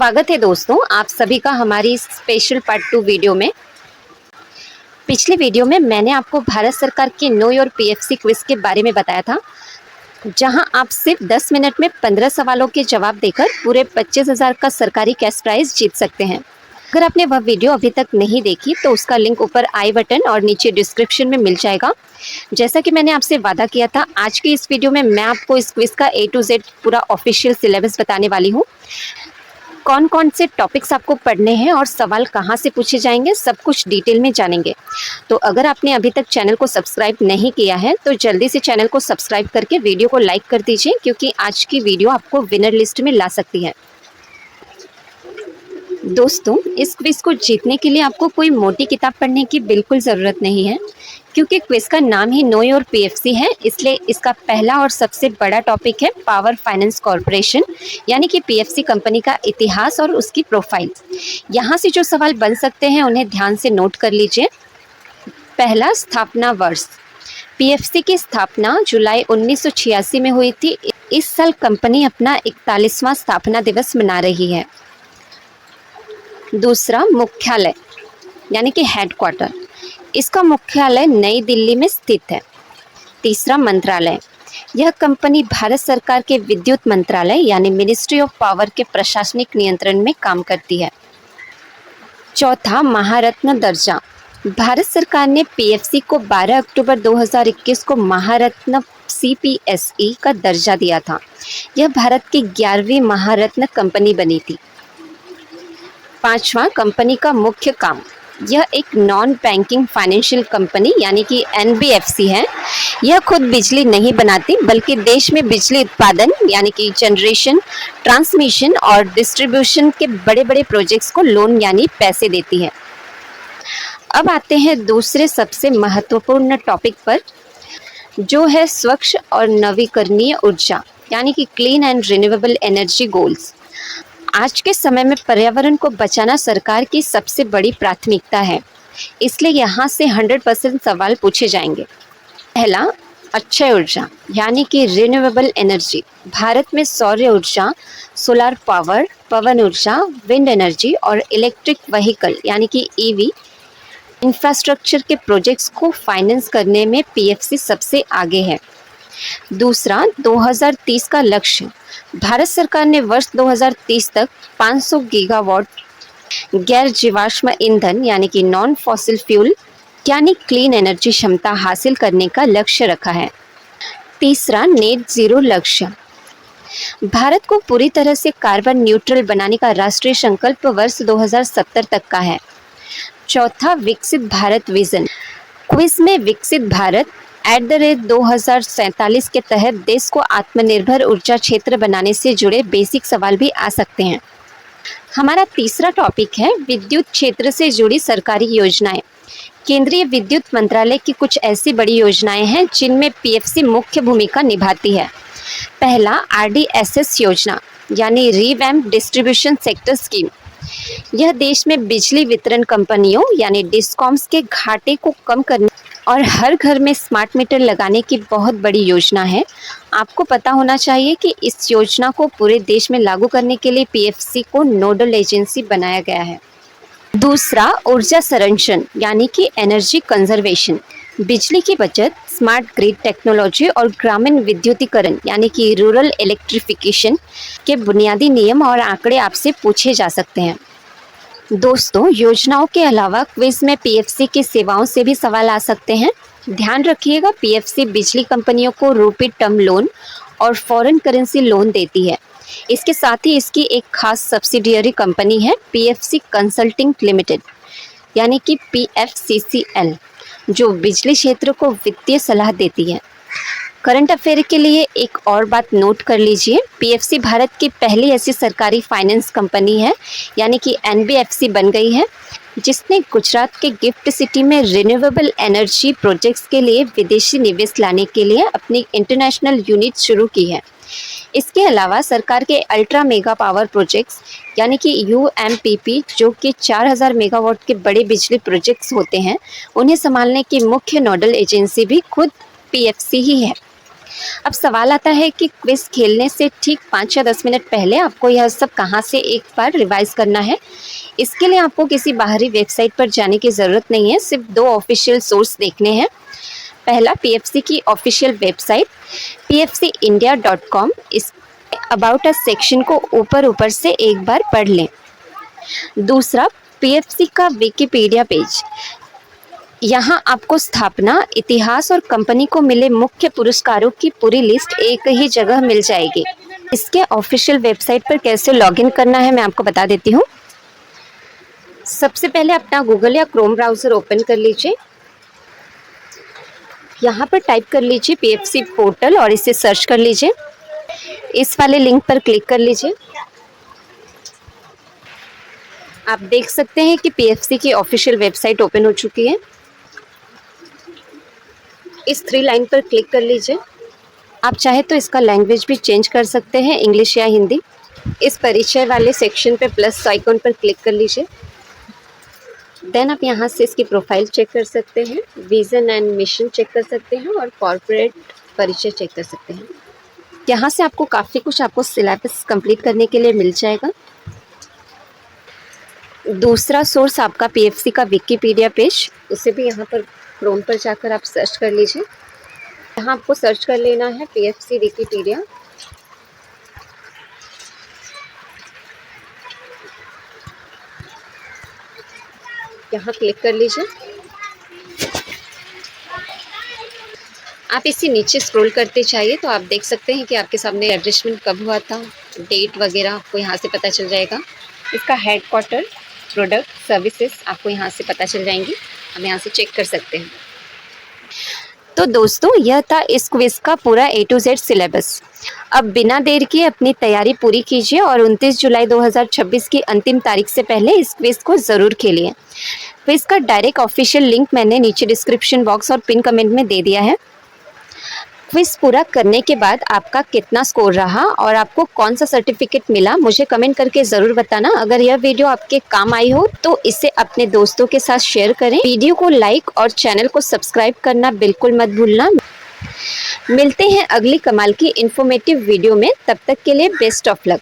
स्वागत है दोस्तों आप सभी का हमारी स्पेशल पार्ट 2 वीडियो में। पिछले वीडियो में मैंने आपको भारत सरकार के नो योर पीएफसी क्विज के बारे में बताया था, जहां आप सिर्फ 10 मिनट में 15 सवालों के जवाब देकर पूरे 25,000 का सरकारी कैश प्राइज जीत सकते हैं। अगर आपने वह वीडियो अभी तक नहीं देखी तो उसका लिंक ऊपर आई बटन और नीचे डिस्क्रिप्शन में मिल जाएगा। जैसा कि मैंने आपसे वादा किया था, आज की इस वीडियो में मैं आपको इस क्विज का A to Z पूरा ऑफिशियल सिलेबस बताने वाली हूँ। कौन कौन से टॉपिक्स आपको पढ़ने हैं और सवाल कहाँ से पूछे जाएंगे, सब कुछ डिटेल में जानेंगे। तो अगर आपने अभी तक चैनल को सब्सक्राइब नहीं किया है तो जल्दी से चैनल को सब्सक्राइब करके वीडियो को लाइक कर दीजिए, क्योंकि आज की वीडियो आपको विनर लिस्ट में ला सकती है। दोस्तों, इस क्विज को जीतने के लिए आपको कोई मोटी किताब पढ़ने की बिल्कुल ज़रूरत नहीं है, क्योंकि क्विज का नाम ही नो योर पीएफसी है। इसलिए इसका पहला और सबसे बड़ा टॉपिक है पावर फाइनेंस कॉरपोरेशन, यानी कि पीएफसी कंपनी का इतिहास और उसकी प्रोफाइल। यहाँ से जो सवाल बन सकते हैं उन्हें ध्यान से नोट कर लीजिए। पहला, स्थापना वर्ष। पीएफसी की स्थापना जुलाई 1986 में हुई थी। इस साल कंपनी अपना 41वां स्थापना दिवस मना रही है। दूसरा, मुख्यालय यानी कि हेडक्वार्टर। इसका मुख्यालय नई दिल्ली में स्थित है। तीसरा, मंत्रालय। यह कंपनी भारत सरकार के विद्युत मंत्रालय यानी मिनिस्ट्री ऑफ पावर के प्रशासनिक नियंत्रण में काम करती है। चौथा, महारत्न दर्जा। भारत सरकार ने पीएफसी को 12 अक्टूबर 2021 को महारत्न CPSE का दर्जा दिया था। यह भारत की 11वीं महारत्न कंपनी बनी थी। पांचवा, कंपनी का मुख्य काम। यह एक नॉन बैंकिंग फाइनेंशियल कंपनी यानी कि NBFC है। यह खुद बिजली नहीं बनाती, बल्कि देश में बिजली उत्पादन यानी कि जनरेशन, ट्रांसमिशन और डिस्ट्रीब्यूशन के बड़े बड़े प्रोजेक्ट्स को लोन यानी पैसे देती है। अब आते हैं दूसरे सबसे महत्वपूर्ण टॉपिक पर, जो है स्वच्छ और नवीकरणीय ऊर्जा यानी कि clean and renewable energy goals. आज के समय में पर्यावरण को बचाना सरकार की सबसे बड़ी प्राथमिकता है, इसलिए यहाँ से 100% सवाल पूछे जाएंगे। पहला, अक्षय ऊर्जा यानी कि रिन्यूएबल एनर्जी। भारत में सौर ऊर्जा, सोलर पावर, पवन ऊर्जा, विंड एनर्जी और इलेक्ट्रिक व्हीकल यानी कि EV इंफ्रास्ट्रक्चर के प्रोजेक्ट्स को फाइनेंस करने में पीएफसी सबसे आगे है। दूसरा, 2030 का लक्ष्य। भारत सरकार ने वर्ष 2030 तक 500 गीगावाट गैर जीवाश्म ईंधन यानी कि नॉन फॉसिल फ्यूल यानी क्लीन एनर्जी क्षमता हासिल करने का लक्ष्य रखा है। तीसरा, नेट जीरो लक्ष्य। भारत को पूरी तरह से कार्बन न्यूट्रल बनाने का राष्ट्रीय संकल्प वर्ष 2070 तक का है। चौथा, विकसित भारत विजन। क्विज में विकसित भारत @2047 के तहत देश को आत्मनिर्भर ऊर्जा क्षेत्र बनाने से जुड़े बेसिक सवाल भी आ सकते हैं। हमारा तीसरा टॉपिक है विद्युत क्षेत्र से जुड़ी सरकारी योजनाएं। केंद्रीय विद्युत मंत्रालय की कुछ ऐसी बड़ी योजनाएं हैं जिनमें पीएफसी मुख्य भूमिका निभाती है। पहला, RDSS योजना यानी रिवैम्प डिस्ट्रीब्यूशन सेक्टर स्कीम। यह देश में बिजली वितरण कंपनियों यानी डिस्कॉम्स के घाटे को कम करने और हर घर में स्मार्ट मीटर लगाने की बहुत बड़ी योजना है। आपको पता होना चाहिए कि इस योजना को पूरे देश में लागू करने के लिए पीएफसी को नोडल एजेंसी बनाया गया है। दूसरा, ऊर्जा संरक्षण यानी कि एनर्जी कंजर्वेशन। बिजली की बचत, स्मार्ट ग्रिड टेक्नोलॉजी और ग्रामीण विद्युतीकरण यानी कि रूरल इलेक्ट्रिफिकेशन के बुनियादी नियम और आंकड़े आपसे पूछे जा सकते हैं। दोस्तों, योजनाओं के अलावा क्विज में पीएफसी की सेवाओं से भी सवाल आ सकते हैं। ध्यान रखिएगा, पीएफसी बिजली कंपनियों को रुपी टर्म लोन और फॉरेन करेंसी लोन देती है। इसके साथ ही इसकी एक खास सब्सिडियरी कंपनी है पीएफसी कंसल्टिंग लिमिटेड यानी कि PFCCL, जो बिजली क्षेत्र को वित्तीय सलाह देती है। करंट अफेयर के लिए एक और बात नोट कर लीजिए, पीएफसी भारत की पहली ऐसी सरकारी फाइनेंस कंपनी है यानी कि NBFC बन गई है, जिसने गुजरात के गिफ्ट सिटी में रिन्यूएबल एनर्जी प्रोजेक्ट्स के लिए विदेशी निवेश लाने के लिए अपनी इंटरनेशनल यूनिट शुरू की है। इसके अलावा सरकार के अल्ट्रा मेगा पावर प्रोजेक्ट्स यानी कि UMPP, जो कि 4000 मेगावाट के बड़े बिजली प्रोजेक्ट्स होते हैं, उन्हें संभालने की मुख्य नोडल एजेंसी भी खुद पीएफसी ही है। अब सवाल आता है कि क्विज खेलने से ठीक 5 या 10 मिनट पहले आपको यह सब कहाँ से एक बार रिवाइज करना है। इसके लिए आपको किसी बाहरी वेबसाइट पर जाने की ज़रूरत नहीं है, सिर्फ 2 ऑफिशियल सोर्स देखने हैं। पहला, पीएफसी की ऑफिशियल वेबसाइट pfcindia.com। इस अबाउट अस सेक्शन को ऊपर से एक बार पढ़ लें। दूसरा, पीएफसी का विकिपीडिया पेज। यहाँ आपको स्थापना, इतिहास और कंपनी को मिले मुख्य पुरस्कारों की पूरी लिस्ट एक ही जगह मिल जाएगी। इसके ऑफिशियल वेबसाइट पर कैसे लॉगिन करना है मैं आपको बता देती हूँ। सबसे पहले अपना गूगल या क्रोम ब्राउज़र ओपन कर लीजिए। यहाँ पर टाइप कर लीजिए पीएफसी पोर्टल और इसे सर्च कर लीजिए। इस वाले लिंक पर क्लिक कर लीजिए। आप देख सकते हैं कि पीएफसी की ऑफिशियल वेबसाइट ओपन हो चुकी है। इस 3 लाइन पर क्लिक कर लीजिए। आप चाहे तो इसका लैंग्वेज भी चेंज कर सकते हैं, इंग्लिश या हिंदी। इस परिचय वाले सेक्शन पे प्लस आइकॉन पर क्लिक कर लीजिए। देन आप यहाँ से इसकी प्रोफाइल चेक कर सकते हैं, विज़न एंड मिशन चेक कर सकते हैं और कॉर्पोरेट परिचय चेक कर सकते हैं। यहाँ से आपको काफ़ी कुछ आपको सिलेबस कंप्लीट करने के लिए मिल जाएगा। दूसरा सोर्स आपका पीएफसी का विकिपीडिया पेज, उसे भी यहाँ पर क्रोम पर जाकर आप सर्च कर लीजिए। यहाँ आपको सर्च कर लेना है पीएफसी विकिपीडिया। यहाँ क्लिक कर लीजिए। आप इसी नीचे स्क्रॉल करते चाहिए तो आप देख सकते हैं कि आपके सामने एडजस्टमेंट कब हुआ था, डेट वगैरह आपको यहाँ से पता चल जाएगा। इसका हेडक्वार्टर, प्रोडक्ट, सर्विसेज आपको यहाँ से पता चल जाएंगी। हम यहाँ से चेक कर सकते हैं। तो दोस्तों, यह था इस क्विज का पूरा A to Z सिलेबस। अब बिना देर किए अपनी तैयारी पूरी कीजिए और 29 जुलाई 2026 की अंतिम तारीख से पहले इस क्विज को ज़रूर खेलिए। क्विज का डायरेक्ट ऑफिशियल लिंक मैंने नीचे डिस्क्रिप्शन बॉक्स और पिन कमेंट में दे दिया है। क्विज पूरा करने के बाद आपका कितना स्कोर रहा और आपको कौन सा सर्टिफिकेट मिला, मुझे कमेंट करके ज़रूर बताना। अगर यह वीडियो आपके काम आई हो तो इसे अपने दोस्तों के साथ शेयर करें। वीडियो को लाइक और चैनल को सब्सक्राइब करना बिल्कुल मत भूलना। मिलते हैं अगली कमाल की इन्फॉर्मेटिव वीडियो में, तब तक के लिए बेस्ट ऑफ लक।